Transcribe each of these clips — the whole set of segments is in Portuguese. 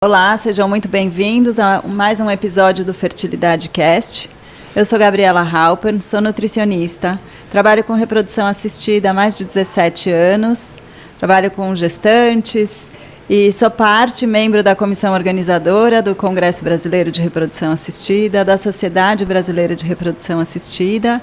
Olá, sejam muito bem-vindos a mais um episódio do Fertilidade Cast. Eu sou Gabriela Halper, sou nutricionista, trabalho com reprodução assistida há mais de 17 anos, trabalho com gestantes e sou membro da comissão organizadora do Congresso Brasileiro de Reprodução Assistida, da Sociedade Brasileira de Reprodução Assistida.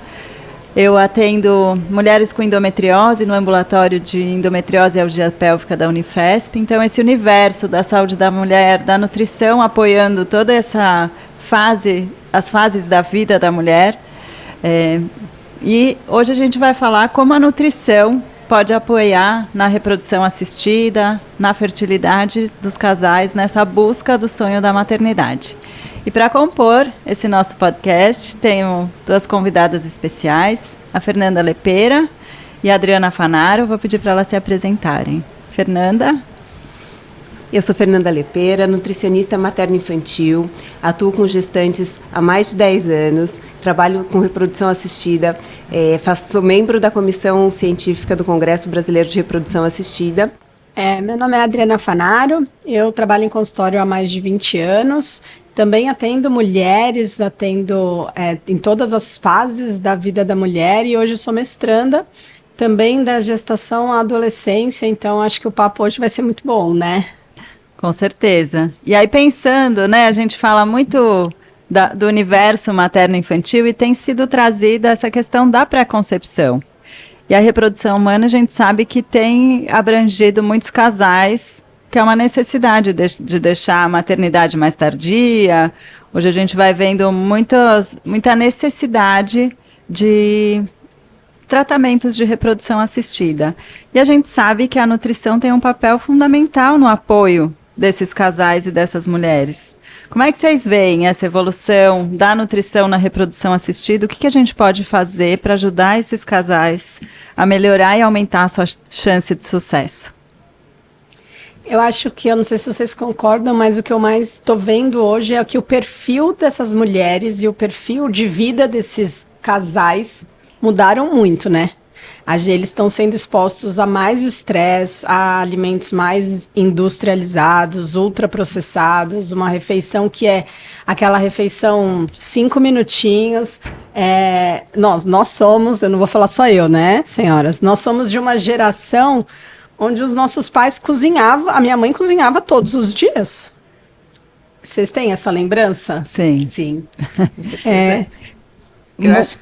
Eu atendo mulheres com endometriose no ambulatório de endometriose e algia pélvica da Unifesp. Então, esse universo da saúde da mulher, da nutrição, apoiando toda essa fase, as fases da vida da mulher. E hoje a gente vai falar como a nutrição pode apoiar na reprodução assistida, na fertilidade dos casais, nessa busca do sonho da maternidade. E para compor esse nosso podcast, tenho duas convidadas especiais, a Fernanda Lepera e a Adriana Fanaro. Vou pedir para elas se apresentarem. Fernanda? Eu sou Fernanda Lepera, nutricionista materno-infantil, atuo com gestantes há mais de 10 anos, trabalho com reprodução assistida, sou membro da comissão científica do Congresso Brasileiro de Reprodução Assistida. Meu nome é Adriana Fanaro, eu trabalho em consultório há mais de 20 anos, também atendo mulheres, em todas as fases da vida da mulher e hoje sou mestranda também da gestação à adolescência, então acho que o papo hoje vai ser muito bom, né? Com certeza. E aí pensando, né, a gente fala muito do universo materno-infantil e tem sido trazida essa questão da pré-concepção. E a reprodução humana a gente sabe que tem abrangido muitos casais, que é uma necessidade de deixar a maternidade mais tardia. Hoje a gente vai vendo muita necessidade de tratamentos de reprodução assistida. E a gente sabe que a nutrição tem um papel fundamental no apoio desses casais e dessas mulheres. Como é que vocês veem essa evolução da nutrição na reprodução assistida? O que a gente pode fazer para ajudar esses casais a melhorar e aumentar a sua chance de sucesso? Eu acho que, eu não sei se vocês concordam, mas o que eu mais estou vendo hoje é que o perfil dessas mulheres e o perfil de vida desses casais mudaram muito, né? Eles estão sendo expostos a mais estresse, a alimentos mais industrializados, ultraprocessados, uma refeição que é aquela refeição 5 minutinhos. Nós somos, eu não vou falar só eu, né, senhoras? Nós somos de uma geração onde os nossos pais cozinhavam, a minha mãe cozinhava todos os dias. Vocês têm essa lembrança? Sim. Sim.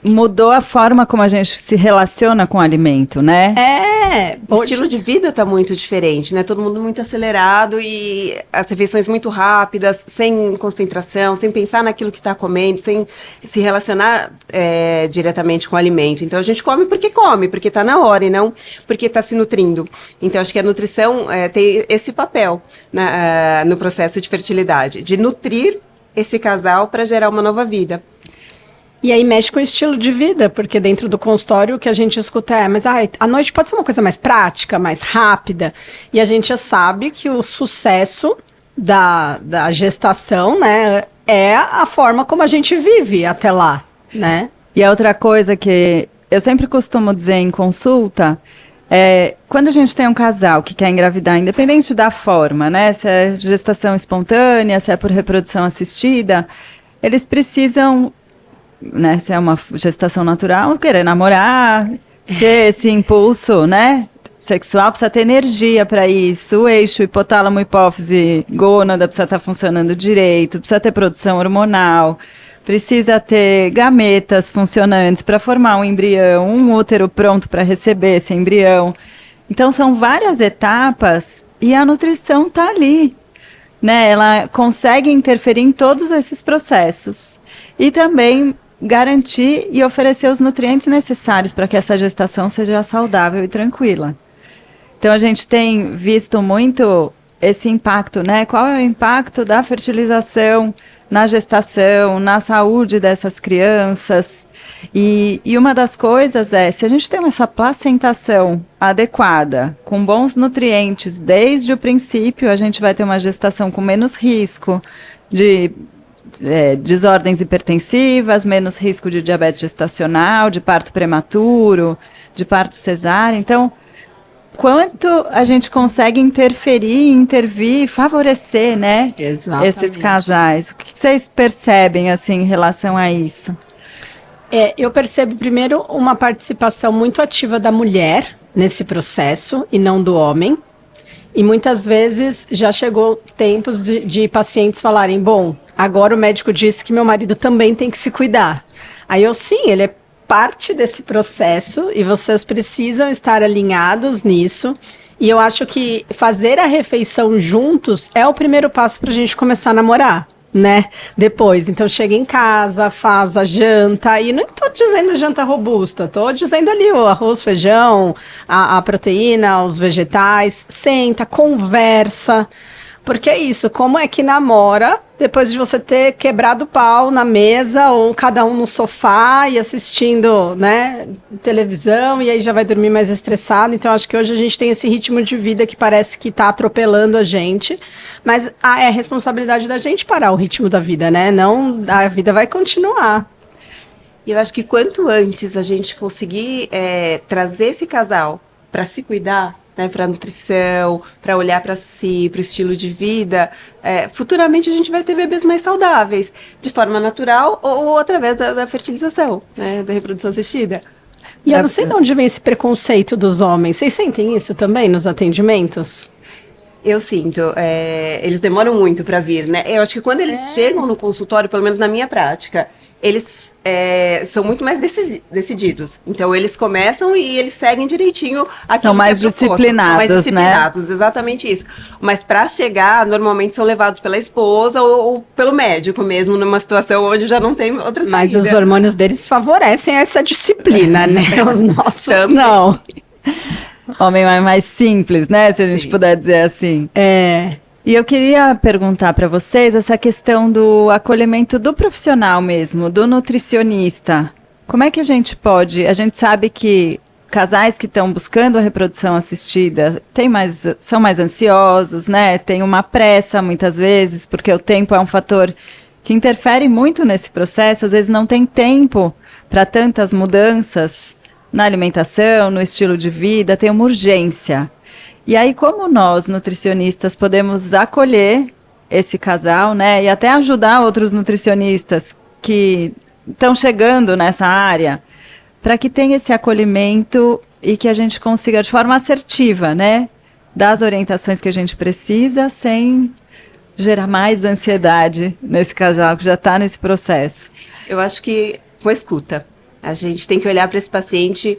Mudou a forma como a gente se relaciona com o alimento, né? O estilo de vida está muito diferente, né? Todo mundo muito acelerado e as refeições muito rápidas, sem concentração, sem pensar naquilo que está comendo, sem se relacionar diretamente com o alimento. Então, a gente come, porque está na hora e não porque está se nutrindo. Então, acho que a nutrição tem esse papel no processo de fertilidade, de nutrir esse casal para gerar uma nova vida. E aí mexe com o estilo de vida, porque dentro do consultório o que a gente escuta a noite pode ser uma coisa mais prática, mais rápida. E a gente já sabe que o sucesso da gestação, né, é a forma como a gente vive até lá, né? E a outra coisa que eu sempre costumo dizer em consulta, quando a gente tem um casal que quer engravidar, independente da forma, né, se é gestação espontânea, se é por reprodução assistida, eles precisam, né, se é uma gestação natural, querer namorar, ter esse impulso, né, sexual, precisa ter energia para isso, o eixo hipotálamo, hipófise, gônada precisa estar funcionando direito, precisa ter produção hormonal, precisa ter gametas funcionantes para formar um embrião, um útero pronto para receber esse embrião. Então são várias etapas e a nutrição está ali, né, ela consegue interferir em todos esses processos e também garantir e oferecer os nutrientes necessários para que essa gestação seja saudável e tranquila. Então, a gente tem visto muito esse impacto, né? Qual é o impacto da fertilização na gestação, na saúde dessas crianças? E uma das coisas se a gente tem essa placentação adequada, com bons nutrientes desde o princípio, a gente vai ter uma gestação com menos risco de desordens hipertensivas, menos risco de diabetes gestacional, de parto prematuro, de parto cesárea. Então, quanto a gente consegue interferir, intervir, favorecer, né? Exatamente. Esses casais. O que vocês percebem, assim, em relação a isso? Eu percebo, primeiro, uma participação muito ativa da mulher nesse processo e não do homem. E muitas vezes já chegou tempos de pacientes falarem, bom, agora o médico disse que meu marido também tem que se cuidar. Aí sim, ele é parte desse processo e vocês precisam estar alinhados nisso. E eu acho que fazer a refeição juntos é o primeiro passo para a gente começar a namorar, né? Depois, então chega em casa, faz a janta, e não estou dizendo janta robusta, estou dizendo ali o arroz, feijão, a proteína, os vegetais, senta, conversa, porque é isso, como é que namora depois de você ter quebrado o pau na mesa, ou cada um no sofá e assistindo, né, televisão, e aí já vai dormir mais estressado. Então acho que hoje a gente tem esse ritmo de vida que parece que está atropelando a gente, mas é responsabilidade da gente parar o ritmo da vida, né? Não, a vida vai continuar. E eu acho que quanto antes a gente conseguir trazer esse casal para se cuidar, né, para nutrição, para olhar para si, para o estilo de vida, futuramente a gente vai ter bebês mais saudáveis, de forma natural ou através da fertilização, né, da reprodução assistida. E eu não sei de onde vem esse preconceito dos homens. Vocês sentem isso também nos atendimentos? Eu sinto, eles demoram muito para vir, né? Eu acho que quando eles chegam no consultório, pelo menos na minha prática, eles são muito mais decididos. Então, eles começam e eles seguem direitinho aquilo São mais que é proposto. disciplinados, são mais disciplinados, né? Exatamente isso. Mas para chegar, normalmente são levados pela esposa ou pelo médico mesmo, numa situação onde já não tem outra saída. Mas os hormônios deles favorecem essa disciplina, né? Os nossos Também. não. Homem mais simples, né? Se a gente puder dizer assim. E eu queria perguntar para vocês essa questão do acolhimento do profissional mesmo, do nutricionista. Como é que a gente pode... A gente sabe que casais que estão buscando a reprodução assistida são mais ansiosos, né? Tem uma pressa muitas vezes, porque o tempo é um fator que interfere muito nesse processo. Às vezes não tem tempo para tantas mudanças na alimentação, no estilo de vida, tem uma urgência. E aí, como nós, nutricionistas, podemos acolher esse casal, né? E até ajudar outros nutricionistas que estão chegando nessa área, para que tenha esse acolhimento e que a gente consiga, de forma assertiva, né? Dar as orientações que a gente precisa, sem gerar mais ansiedade nesse casal que já está nesse processo. Eu acho que com escuta. A gente tem que olhar para esse paciente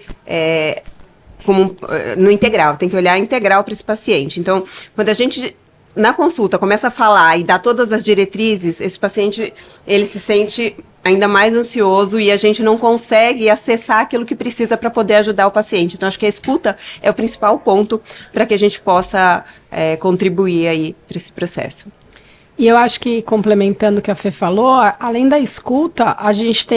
no integral, tem que olhar integral para esse paciente. Então, quando a gente, na consulta, começa a falar e dá todas as diretrizes, esse paciente, ele se sente ainda mais ansioso e a gente não consegue acessar aquilo que precisa para poder ajudar o paciente. Então, acho que a escuta é o principal ponto para que a gente possa contribuir aí para esse processo. E eu acho que, complementando o que a Fê falou, além da escuta, a gente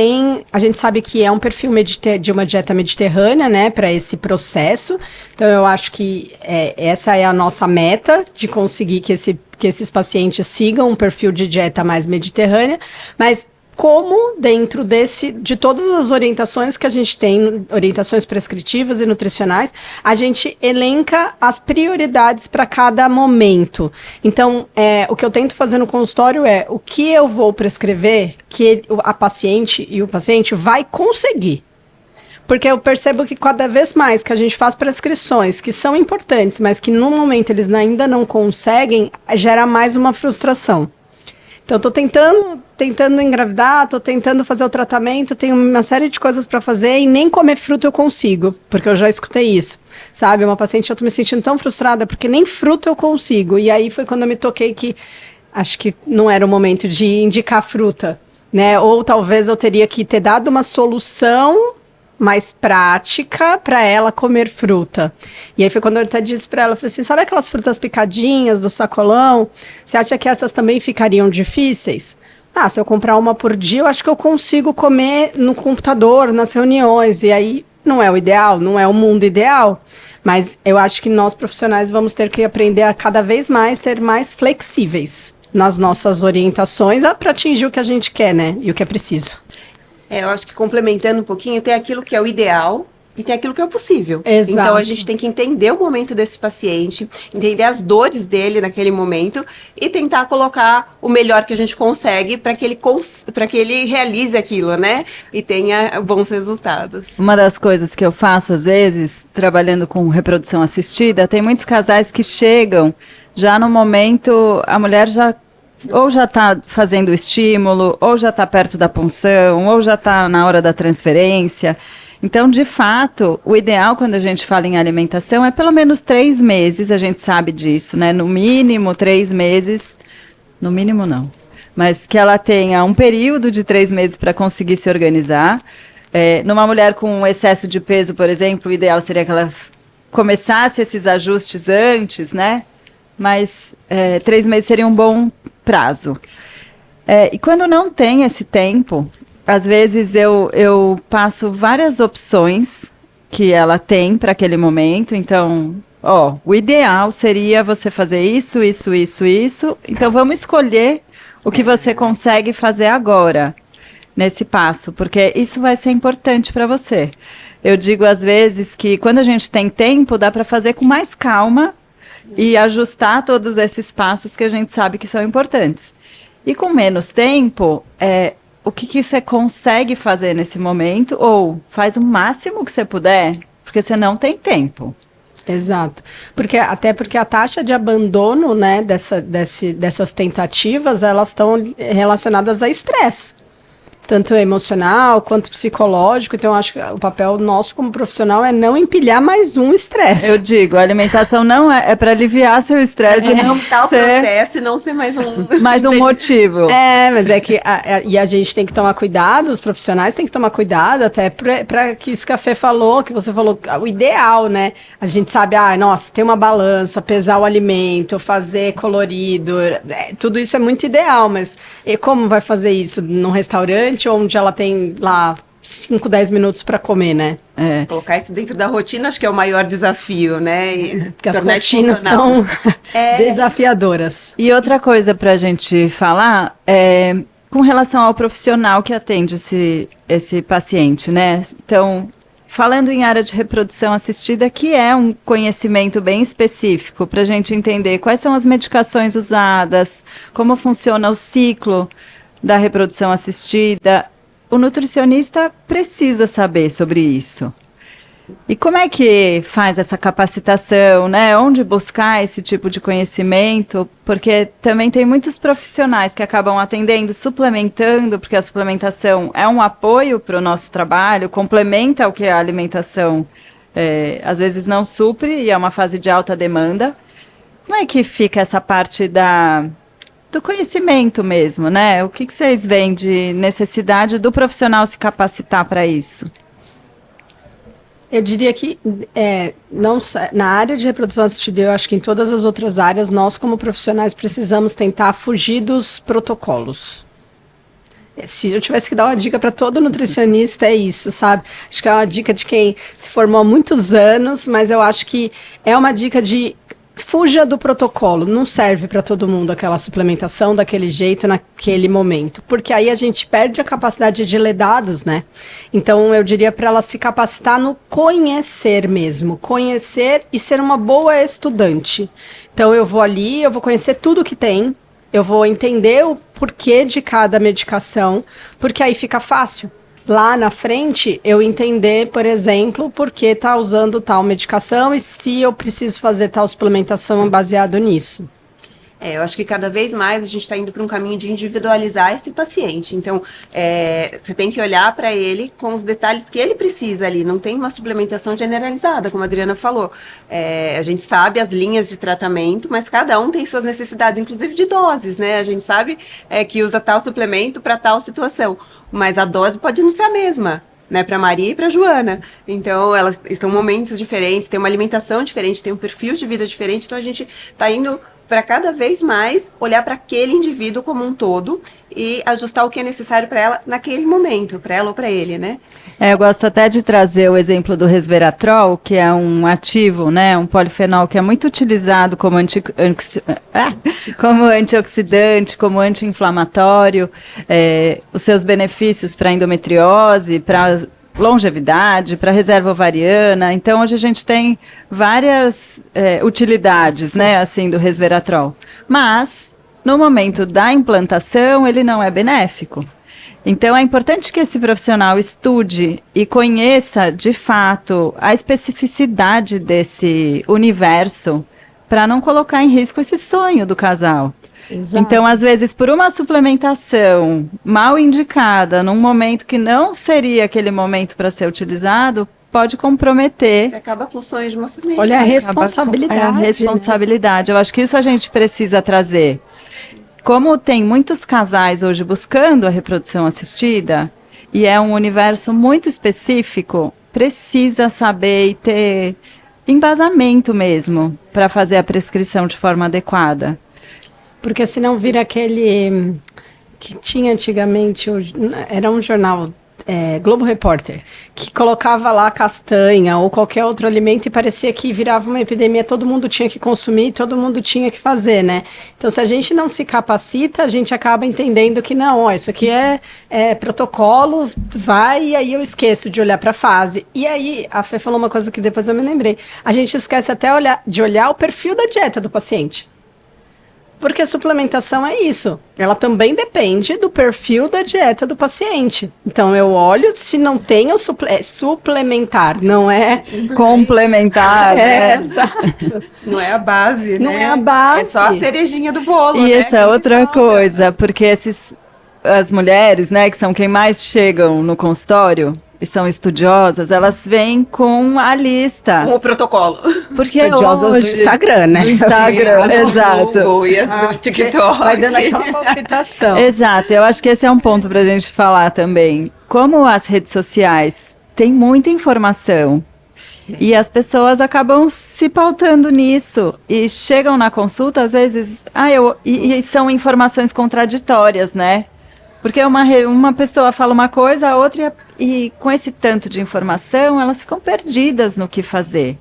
sabe que é um perfil de uma dieta mediterrânea, né, para esse processo. Então, eu acho que essa é a nossa meta, de conseguir que esses pacientes sigam um perfil de dieta mais mediterrânea, mas como dentro de todas as orientações que a gente tem, orientações prescritivas e nutricionais, a gente elenca as prioridades para cada momento. Então, o que eu tento fazer no consultório é o que eu vou prescrever que a paciente e o paciente vai conseguir. Porque eu percebo que cada vez mais que a gente faz prescrições que são importantes, mas que no momento eles ainda não conseguem, gera mais uma frustração. Então, estou tentando engravidar, estou tentando fazer o tratamento, tenho uma série de coisas para fazer e nem comer fruta eu consigo, porque eu já escutei isso, sabe? Uma paciente, eu estou me sentindo tão frustrada porque nem fruta eu consigo. E aí foi quando eu me toquei que acho que não era o momento de indicar fruta, né? Ou talvez eu teria que ter dado uma solução mais prática para ela comer fruta. E aí foi quando eu até disse para ela, eu falei assim, sabe aquelas frutas picadinhas do sacolão? Você acha que essas também ficariam difíceis? Se eu comprar uma por dia, eu acho que eu consigo comer no computador, nas reuniões. E aí não é o ideal, não é o mundo ideal. Mas eu acho que nós profissionais vamos ter que aprender a cada vez mais ser mais flexíveis nas nossas orientações para atingir o que a gente quer, né? E o que é preciso. Eu acho que complementando um pouquinho, tem aquilo que é o ideal e tem aquilo que é possível. Exato. Então a gente tem que entender o momento desse paciente, entender as dores dele naquele momento e tentar colocar o melhor que a gente consegue para que ele realize aquilo, né? E tenha bons resultados. Uma das coisas que eu faço, às vezes, trabalhando com reprodução assistida, tem muitos casais que chegam já no momento, a mulher ou já está fazendo o estímulo, ou já está perto da punção, ou já está na hora da transferência. Então, de fato, o ideal quando a gente fala em alimentação é pelo menos 3 meses, a gente sabe disso, né? No mínimo 3 meses, no mínimo não, mas que ela tenha um período de 3 meses para conseguir se organizar. Numa mulher com excesso de peso, por exemplo, o ideal seria que ela começasse esses ajustes antes, né? Mas 3 meses seria um bom prazo. E quando não tem esse tempo, às vezes eu passo várias opções que ela tem para aquele momento. Então, o ideal seria você fazer isso, isso, isso, isso. Então, vamos escolher o que você consegue fazer agora, nesse passo, porque isso vai ser importante para você. Eu digo às vezes que quando a gente tem tempo, dá para fazer com mais calma e ajustar todos esses passos que a gente sabe que são importantes. E com menos tempo, o que você consegue fazer nesse momento, ou faz o máximo que você puder, porque você não tem tempo. Exato. Até porque a taxa de abandono, né, dessas tentativas, elas estão relacionadas a estresse. Tanto emocional quanto psicológico. Então, acho que o papel nosso como profissional é não empilhar mais um estresse. Eu digo, a alimentação não é para aliviar seu estresse. Não tá o processo e não ser mais um... mais um motivo. Mas é que a gente tem que tomar cuidado, os profissionais têm que tomar cuidado, até para que isso que a Fê falou, que você falou, o ideal, né? A gente sabe, nossa, tem uma balança, pesar o alimento, fazer colorido, tudo isso é muito ideal, mas e como vai fazer isso num restaurante onde ela tem lá 5, 10 minutos para comer, né? Colocar isso dentro da rotina, acho que é o maior desafio, né? Porque as rotinas estão desafiadoras. E outra coisa para a gente falar com relação ao profissional que atende esse paciente, né? Então, falando em área de reprodução assistida, que é um conhecimento bem específico para a gente entender quais são as medicações usadas, como funciona o ciclo da reprodução assistida, o nutricionista precisa saber sobre isso. E como é que faz essa capacitação, né? Onde buscar esse tipo de conhecimento? Porque também tem muitos profissionais que acabam atendendo, suplementando, porque a suplementação é um apoio para o nosso trabalho, complementa o que a alimentação às vezes não supre, e é uma fase de alta demanda. Como é que fica essa parte do conhecimento mesmo, né? O que vocês veem de necessidade do profissional se capacitar para isso? Eu diria que não na área de reprodução assistida, eu acho que em todas as outras áreas, nós como profissionais precisamos tentar fugir dos protocolos. Se eu tivesse que dar uma dica para todo nutricionista, é isso, sabe? Acho que é uma dica de quem se formou há muitos anos, mas eu acho que é uma dica de fuja do protocolo, não serve para todo mundo aquela suplementação daquele jeito, naquele momento, porque aí a gente perde a capacidade de ler dados, né? Então eu diria para ela se capacitar no conhecer mesmo, conhecer e ser uma boa estudante. Então eu vou ali, eu vou conhecer tudo que tem, eu vou entender o porquê de cada medicação, porque aí fica fácil. Lá na frente, eu entender, por exemplo, por que está usando tal medicação e se eu preciso fazer tal suplementação baseado nisso. Eu acho que cada vez mais a gente está indo para um caminho de individualizar esse paciente. Então, você tem que olhar para ele com os detalhes que ele precisa ali. Não tem uma suplementação generalizada, como a Adriana falou. A gente sabe as linhas de tratamento, mas cada um tem suas necessidades, inclusive de doses, né? A gente sabe que usa tal suplemento para tal situação, mas a dose pode não ser a mesma, né, para Maria e para Joana. Então, elas estão em momentos diferentes, tem uma alimentação diferente, tem um perfil de vida diferente. Então, a gente está indo para cada vez mais olhar para aquele indivíduo como um todo e ajustar o que é necessário para ela naquele momento, para ela ou para ele, né? Eu gosto até de trazer o exemplo do resveratrol, que é um ativo, né, um polifenol que é muito utilizado como como antioxidante, como anti-inflamatório, os seus benefícios para endometriose, para longevidade, para reserva ovariana. Então, hoje a gente tem várias utilidades, né, assim, do resveratrol. Mas, no momento da implantação, ele não é benéfico. Então, é importante que esse profissional estude e conheça, de fato, a especificidade desse universo para não colocar em risco esse sonho do casal. Exato. Então, às vezes, por uma suplementação mal indicada, num momento que não seria aquele momento para ser utilizado, pode comprometer. Você acaba com o sonho de uma família. Olha a responsabilidade. A responsabilidade. Eu acho que isso a gente precisa trazer. Como tem muitos casais hoje buscando a reprodução assistida, e é um universo muito específico, precisa saber e ter embasamento mesmo para fazer a prescrição de forma adequada. Porque senão vira aquele que tinha antigamente, era um jornal, Globo Repórter, que colocava lá castanha ou qualquer outro alimento e parecia que virava uma epidemia, todo mundo tinha que consumir, todo mundo tinha que fazer, né? Então, se a gente não se capacita, a gente acaba entendendo que não, ó, isso aqui é protocolo, vai, e aí eu esqueço de olhar para a fase. E aí, a Fê falou uma coisa que depois eu me lembrei, a gente esquece até de olhar o perfil da dieta do paciente. Porque a suplementação é isso. Ela também depende do perfil da dieta do paciente. Então, eu olho se não tem o suplementar, não é complementar. Exato. Não é a base, Não né? é a base. É só a cerejinha do bolo, E né? isso é outra coisa, porque as mulheres, né, que são quem mais chegam no consultório e são estudiosas, elas vêm com a lista. Com o protocolo. Porque Estudiosas hoje, do Instagram, né? do Instagram, Do exato. Google e do TikTok. Vai dando aquela palpitação. Exato, eu acho que esse é um ponto para a gente falar também. Como as redes sociais têm muita informação e as pessoas acabam se pautando nisso e chegam na consulta, às vezes, e são informações contraditórias, né? Porque uma pessoa fala uma coisa, a outra, e com esse tanto de informação, elas ficam perdidas no que fazer.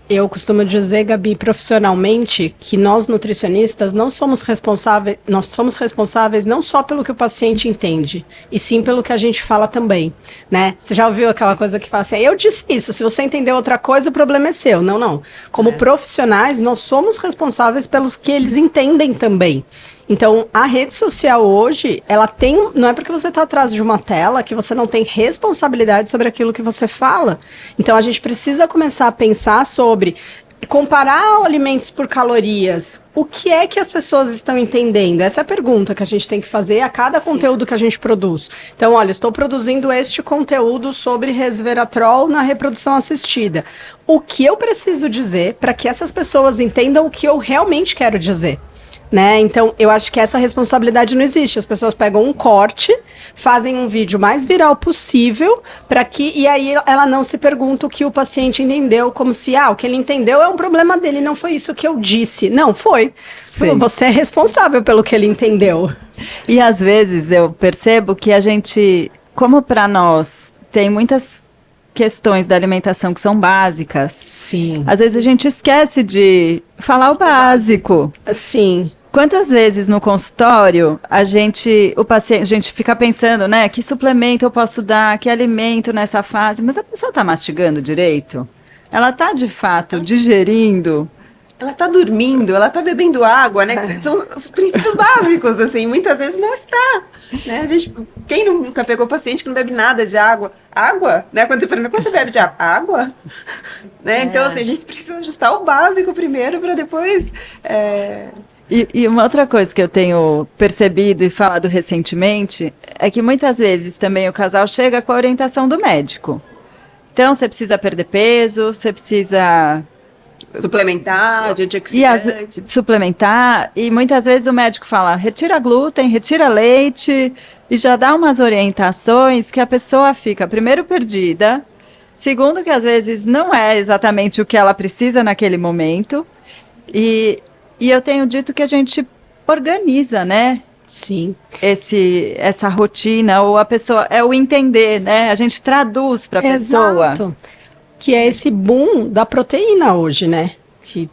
Eu costumo dizer, Gabi, profissionalmente, que nós nutricionistas não somos responsáveis, nós somos responsáveis não só pelo que o paciente entende, e sim pelo que a gente fala também, né? Você já ouviu aquela coisa que fala assim, eu disse isso, se você entendeu outra coisa, o problema é seu. Não, não. Como profissionais, nós somos responsáveis pelos que eles entendem também. Então, a rede social hoje, ela tem, não é porque você está atrás de uma tela que você não tem responsabilidade sobre aquilo que você fala. Então, a gente precisa começar a pensar sobre comparar alimentos por calorias. O que é que as pessoas estão entendendo? Essa é a pergunta que a gente tem que fazer a cada conteúdo que a gente produz. Então, olha, estou produzindo este conteúdo sobre resveratrol na reprodução assistida. O que eu preciso dizer para que essas pessoas entendam o que eu realmente quero dizer? Né? Então, eu acho que essa responsabilidade não existe. As pessoas pegam um corte, fazem um vídeo mais viral possível, e aí ela não se pergunta o que o paciente entendeu, como se, o que ele entendeu é um problema dele, não foi isso que eu disse. Não, foi. Sim. Você é responsável pelo que ele entendeu. E às vezes eu percebo que a gente, como para nós, tem muitas questões da alimentação que são básicas. Sim. Às vezes a gente esquece de falar o básico. Sim. Quantas vezes no consultório a gente fica pensando, né, que suplemento eu posso dar, que alimento nessa fase, mas a pessoa está mastigando direito? Ela está de fato digerindo? Ela tá dormindo, ela tá bebendo água, né? Que são os princípios básicos, assim, muitas vezes não está. Né? Quem nunca pegou paciente que não bebe nada de água? Água? Né? Quando você pergunta, quanto você bebe de água? Água? Né? Então, assim, a gente precisa ajustar o básico primeiro para depois... E uma outra coisa que eu tenho percebido e falado recentemente é que muitas vezes também o casal chega com a orientação do médico. Então, você precisa perder peso, você precisa... suplementar, de antioxidante. Suplementar, e muitas vezes o médico fala, retira glúten, retira leite, e já dá umas orientações que a pessoa fica, primeiro, perdida, segundo, que às vezes não é exatamente o que ela precisa naquele momento, e eu tenho dito que a gente organiza, né? Sim. Essa rotina, ou a pessoa, é o entender, né? A gente traduz para a pessoa. Exato. Que é esse boom da proteína hoje, né? Que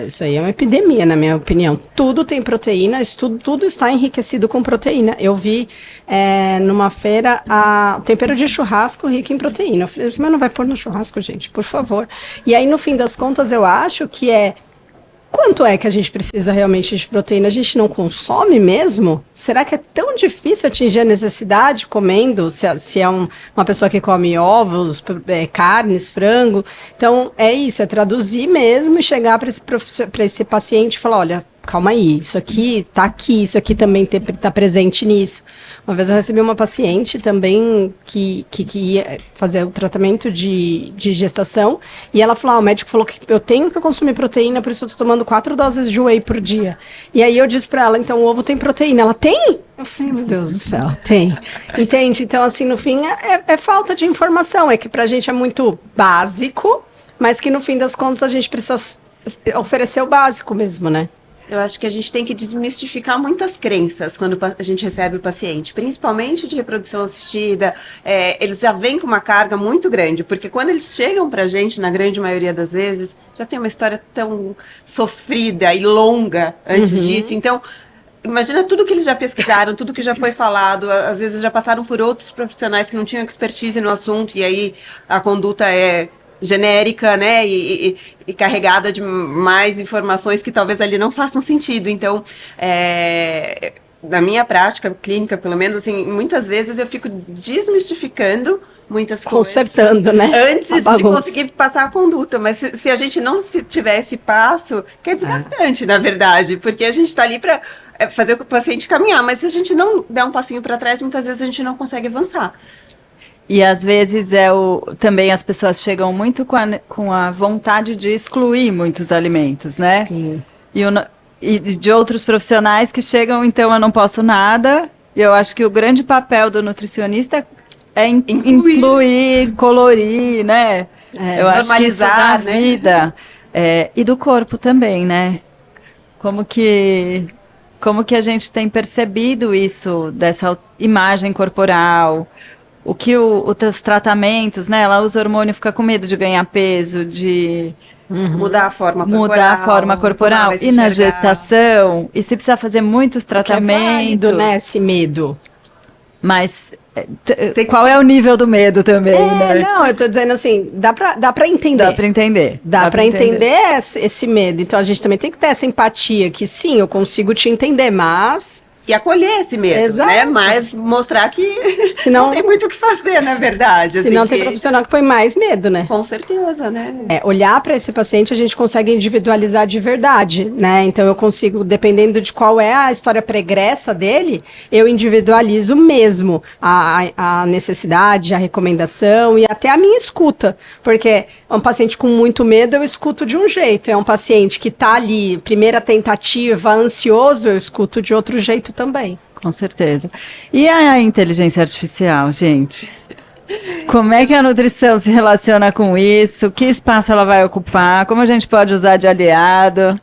Isso aí é uma epidemia, na minha opinião. Tudo tem proteína, tudo está enriquecido com proteína. Eu vi numa feira o tempero de churrasco rico em proteína. Eu falei, mas não vai pôr no churrasco, gente, por favor. E aí, no fim das contas, eu acho que quanto é que a gente precisa realmente de proteína? A gente não consome mesmo? Será que é tão difícil atingir a necessidade comendo? Se é uma pessoa que come ovos, carnes, frango. Então, é isso, é traduzir mesmo e chegar para esse paciente e falar, olha, calma aí, isso aqui, isso aqui também tá presente nisso. Uma vez eu recebi uma paciente também que ia fazer o tratamento de gestação e ela falou, o médico falou que eu tenho que consumir proteína, por isso eu tô tomando 4 doses de whey por dia. E aí eu disse pra ela, então o ovo tem proteína. Ela, tem? Eu falei, meu Deus do céu, tem. Entende? Então, assim, no fim, é falta de informação. É que pra gente é muito básico, mas que no fim das contas a gente precisa oferecer o básico mesmo, né? Eu acho que a gente tem que desmistificar muitas crenças quando a gente recebe o paciente, principalmente de reprodução assistida. Eles já vêm com uma carga muito grande, porque quando eles chegam pra gente, na grande maioria das vezes, já tem uma história tão sofrida e longa antes disso. Então, imagina tudo que eles já pesquisaram, tudo que já foi falado, às vezes já passaram por outros profissionais que não tinham expertise no assunto, e aí a conduta é genérica, né, e carregada de mais informações que talvez ali não façam sentido. Então, na minha prática clínica, pelo menos, assim, muitas vezes eu fico desmistificando muitas coisas. Consertando, né? Antes de conseguir passar a conduta. Mas se a gente não tiver esse passo, que é desgastante, na verdade, porque a gente está ali para fazer o paciente caminhar, mas se a gente não der um passinho para trás, muitas vezes a gente não consegue avançar. E às vezes também as pessoas chegam muito com a vontade de excluir muitos alimentos, né? Sim. E de outros profissionais que chegam, então eu não posso nada. E eu acho que o grande papel do nutricionista é incluir, colorir, né? Eu acho que isso da vida. E do corpo também, né? Como que a gente tem percebido isso, dessa imagem corporal? O que os tratamentos, né? Ela usa hormônio, fica com medo de ganhar peso, de mudar a forma corporal. E na gestação, e se precisar fazer muitos tratamentos. É válido, né, esse medo. Mas qual é o nível do medo também, né? Não, eu tô dizendo assim, dá pra entender. Dá pra entender. Dá pra entender esse medo. Então a gente também tem que ter essa empatia, que sim, eu consigo te entender, mas... E acolher esse medo, Exato. né? Mas mostrar que senão, não tem muito o que fazer, na verdade. Se não tem profissional que põe mais medo, né? Com certeza, né? Olhar para esse paciente, a gente consegue individualizar de verdade, né? Então eu consigo, dependendo de qual é a história pregressa dele, eu individualizo mesmo a necessidade, a recomendação e até a minha escuta. Porque é um paciente com muito medo, eu escuto de um jeito. É um paciente que tá ali, primeira tentativa, ansioso, eu escuto de outro jeito também. Com certeza. E a inteligência artificial, gente? Como é que a nutrição se relaciona com isso? Que espaço ela vai ocupar? Como a gente pode usar de aliado?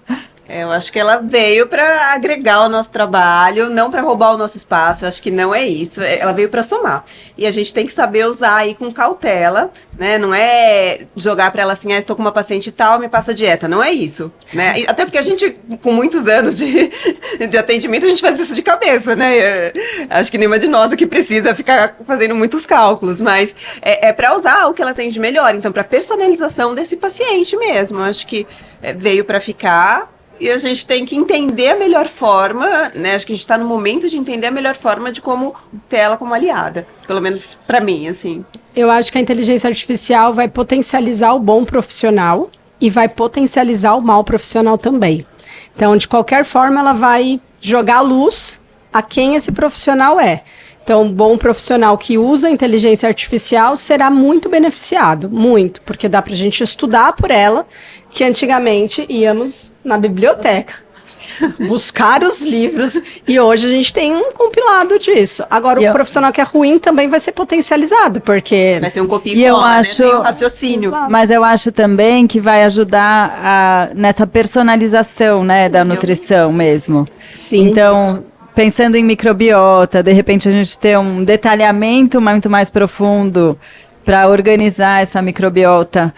Eu acho que ela veio para agregar o nosso trabalho, não para roubar o nosso espaço. Eu acho que não é isso. Ela veio para somar. E a gente tem que saber usar aí com cautela, né? Não é jogar para ela assim, estou com uma paciente tal, me passa dieta. Não é isso, né? Até porque a gente, com muitos anos de atendimento, a gente faz isso de cabeça, né? Acho que nenhuma de nós aqui precisa ficar fazendo muitos cálculos, mas é para usar o que ela tem de melhor. Então, para personalização desse paciente mesmo. Eu acho que veio para ficar. E a gente tem que entender a melhor forma, né? Acho que a gente está no momento de entender a melhor forma de como ter ela como aliada. Pelo menos para mim, assim. Eu acho que a inteligência artificial vai potencializar o bom profissional e vai potencializar o mau profissional também. Então, de qualquer forma, ela vai jogar luz a quem esse profissional é. Então, um bom profissional que usa a inteligência artificial será muito beneficiado, muito, porque dá pra gente estudar por ela, que antigamente íamos na biblioteca buscar os livros e hoje a gente tem um compilado disso. Agora, o profissional que é ruim também vai ser potencializado, porque... Vai ser um copia e cola, né? Sem o raciocínio. Exato. Mas eu acho também que vai ajudar nessa personalização, né, da nutrição mesmo. Sim. Então, pensando em microbiota, de repente a gente ter um detalhamento muito mais profundo para organizar essa microbiota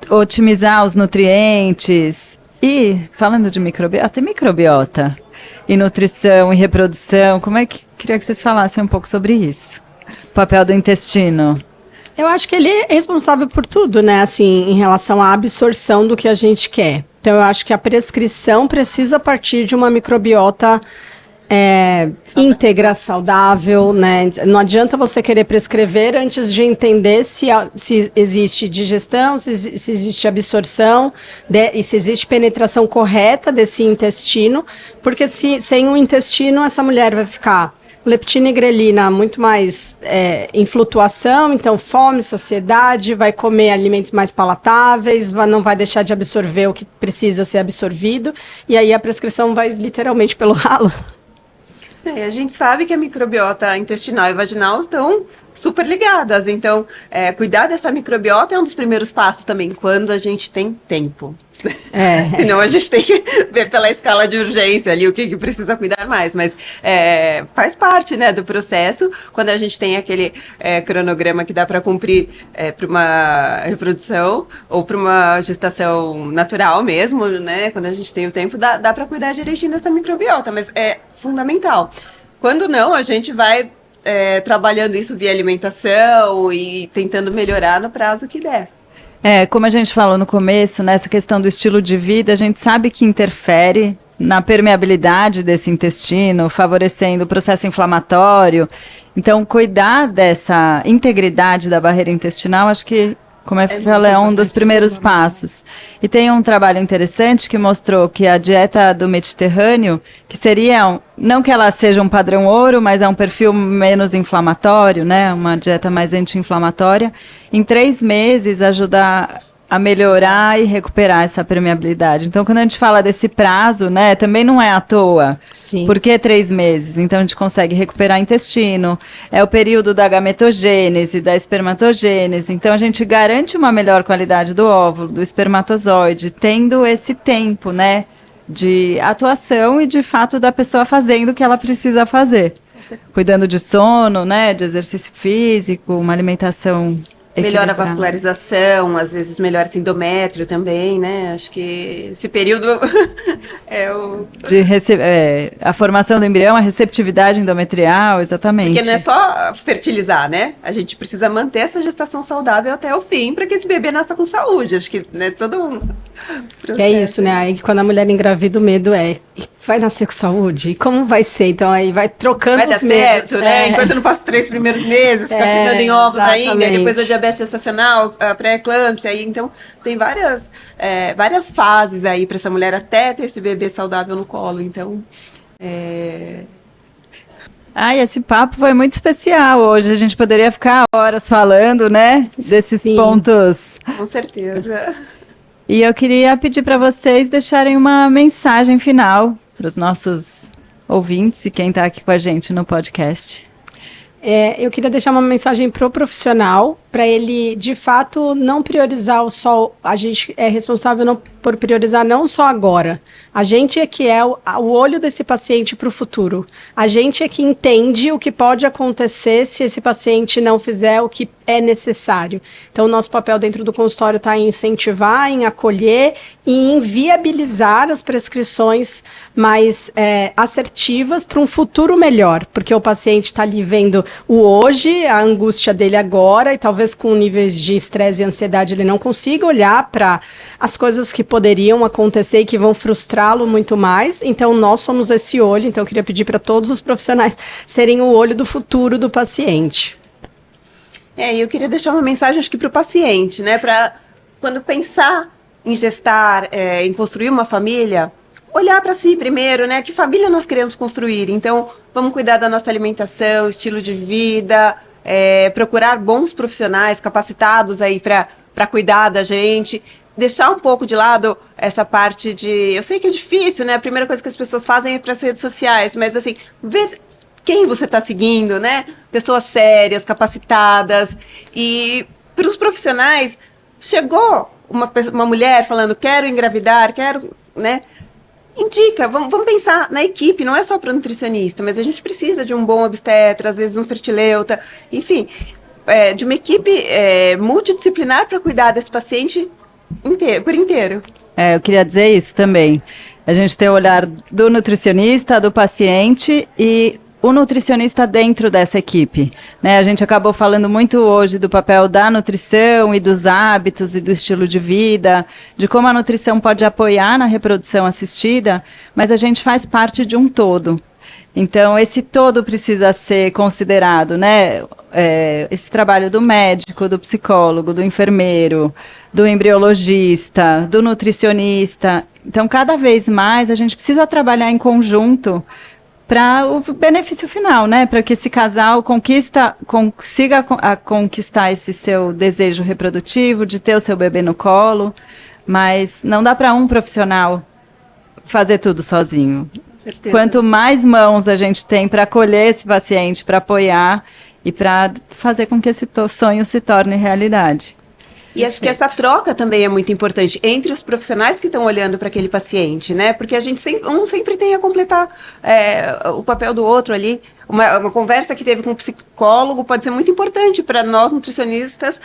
otimizar os nutrientes. E, falando de microbiota e nutrição e reprodução, queria que vocês falassem um pouco sobre isso. O papel do intestino. Eu acho que ele é responsável por tudo, né? Assim, em relação à absorção do que a gente quer. Então, eu acho que a prescrição precisa partir de uma microbiota íntegra, saudável, né? Não adianta você querer prescrever antes de entender se existe digestão, se existe absorção e se existe penetração correta desse intestino, porque sem o intestino essa mulher vai ficar leptina e grelina muito mais em flutuação, então fome, saciedade, vai comer alimentos mais palatáveis, não vai deixar de absorver o que precisa ser absorvido, e aí a prescrição vai literalmente pelo ralo. A gente sabe que a microbiota intestinal e vaginal estão super ligadas, então cuidar dessa microbiota é um dos primeiros passos também, quando a gente tem tempo. Senão a gente tem que ver pela escala de urgência ali o que precisa cuidar mais, mas faz parte, né, do processo, quando a gente tem aquele cronograma que dá para cumprir para uma reprodução ou para uma gestação natural mesmo, né, quando a gente tem o tempo, dá para cuidar direitinho dessa microbiota, mas é fundamental. Quando não, a gente vai trabalhando isso via alimentação e tentando melhorar no prazo que der. Como a gente falou no começo, nessa questão do estilo de vida, a gente sabe que interfere na permeabilidade desse intestino, favorecendo o processo inflamatório. Então, cuidar dessa integridade da barreira intestinal, acho que, como eu falei, é um dos primeiros passos. E tem um trabalho interessante que mostrou que a dieta do Mediterrâneo, que seria, não que ela seja um padrão ouro, mas é um perfil menos inflamatório, né? Uma dieta mais anti-inflamatória, em 3 meses ajuda a melhorar e recuperar essa permeabilidade. Então, quando a gente fala desse prazo, né, também não é à toa. Sim. Por que 3 meses? Então, a gente consegue recuperar intestino, é o período da gametogênese, da espermatogênese. Então, a gente garante uma melhor qualidade do óvulo, do espermatozoide, tendo esse tempo, né, de atuação e, de fato, da pessoa fazendo o que ela precisa fazer. Cuidando de sono, né, de exercício físico, uma alimentação melhora a vascularização, às vezes melhora esse endométrio também, né? Acho que esse período é o... a formação do embrião, a receptividade endometrial, exatamente. Porque não é só fertilizar, né? A gente precisa manter essa gestação saudável até o fim, para que esse bebê nasça com saúde. Acho que, né, todo um processo. É isso, né? Aí quando a mulher engravida, o medo vai nascer com saúde? E como vai ser? Então aí vai trocando os medos. Vai dar certo, né? Enquanto eu não faço 3 primeiros meses, ficar pisando em ovos ainda, e depois a diabetes gestacional, a pré-eclâmpsia, aí então tem várias fases aí para essa mulher até ter esse bebê saudável no colo, então esse papo foi muito especial hoje, a gente poderia ficar horas falando, né, desses pontos. Com certeza. E eu queria pedir para vocês deixarem uma mensagem final para os nossos ouvintes e quem está aqui com a gente no podcast. Eu queria deixar uma mensagem pro profissional, para ele, de fato, não priorizar a gente é responsável por priorizar não só agora. A gente é que é o olho desse paciente para o futuro. A gente é que entende o que pode acontecer se esse paciente não fizer o que é necessário. Então, o nosso papel dentro do consultório está em incentivar, em acolher e em viabilizar as prescrições mais assertivas para um futuro melhor, porque o paciente está ali vendo o hoje, a angústia dele agora, e talvez com níveis de estresse e ansiedade ele não consiga olhar para as coisas que poderiam acontecer e que vão frustrá-lo muito mais. Então, nós somos esse olho. Então, eu queria pedir para todos os profissionais serem o olho do futuro do paciente. Eu queria deixar uma mensagem, acho que para o paciente, né? Para quando pensar em gestar, em construir uma família, olhar para si primeiro, né? Que família nós queremos construir? Então, vamos cuidar da nossa alimentação, estilo de vida, procurar bons profissionais capacitados aí para cuidar da gente. Deixar um pouco de lado essa parte de... Eu sei que é difícil, né? A primeira coisa que as pessoas fazem é para as redes sociais, mas assim, ver quem você está seguindo, né? Pessoas sérias, capacitadas. E para os profissionais, chegou uma mulher falando, quero engravidar, quero, né? Indica, vamos pensar na equipe, não é só para o nutricionista, mas a gente precisa de um bom obstetra, às vezes um fertileuta, enfim, de uma equipe multidisciplinar para cuidar desse paciente Por inteiro. Eu queria dizer isso também. A gente tem o olhar do nutricionista, do paciente e o nutricionista dentro dessa equipe, né? A gente acabou falando muito hoje do papel da nutrição e dos hábitos e do estilo de vida, de como a nutrição pode apoiar na reprodução assistida, mas a gente faz parte de um todo. Então, esse todo precisa ser considerado, né? Esse trabalho do médico, do psicólogo, do enfermeiro, do embriologista, do nutricionista. Então, cada vez mais a gente precisa trabalhar em conjunto para o benefício final, né? Para que esse casal consiga conquistar esse seu desejo reprodutivo, de ter o seu bebê no colo. Mas não dá para um profissional fazer tudo sozinho. Certeza. Quanto mais mãos a gente tem para acolher esse paciente, para apoiar e para fazer com que esse sonho se torne realidade. E acho que essa troca também é muito importante entre os profissionais que estão olhando para aquele paciente, né? Porque a gente sempre tem a completar o papel do outro ali. Uma conversa que teve com um psicólogo pode ser muito importante para nós, nutricionistas,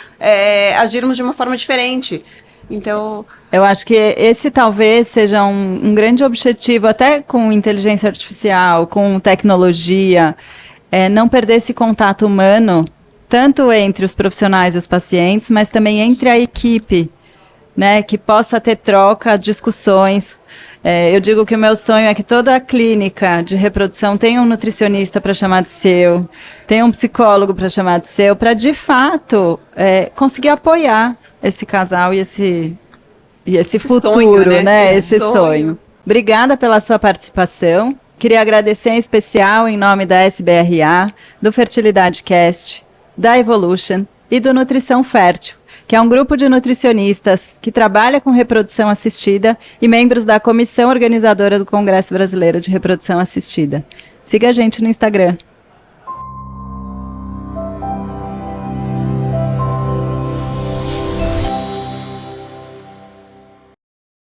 agirmos de uma forma diferente. Então, eu acho que esse talvez seja um grande objetivo, até com inteligência artificial, com tecnologia, não perder esse contato humano, tanto entre os profissionais e os pacientes, mas também entre a equipe, né, que possa ter troca, discussões. Eu digo que o meu sonho é que toda a clínica de reprodução tenha um nutricionista para chamar de seu, tenha um psicólogo para chamar de seu, para de fato conseguir apoiar esse casal e esse futuro, sonho, né? Esse sonho. Obrigada pela sua participação. Queria agradecer em especial em nome da SBRA, do Fertilidade Cast, da Evolution e do Nutrição Fértil, que é um grupo de nutricionistas que trabalha com reprodução assistida e membros da comissão organizadora do Congresso Brasileiro de Reprodução Assistida. Siga a gente no Instagram.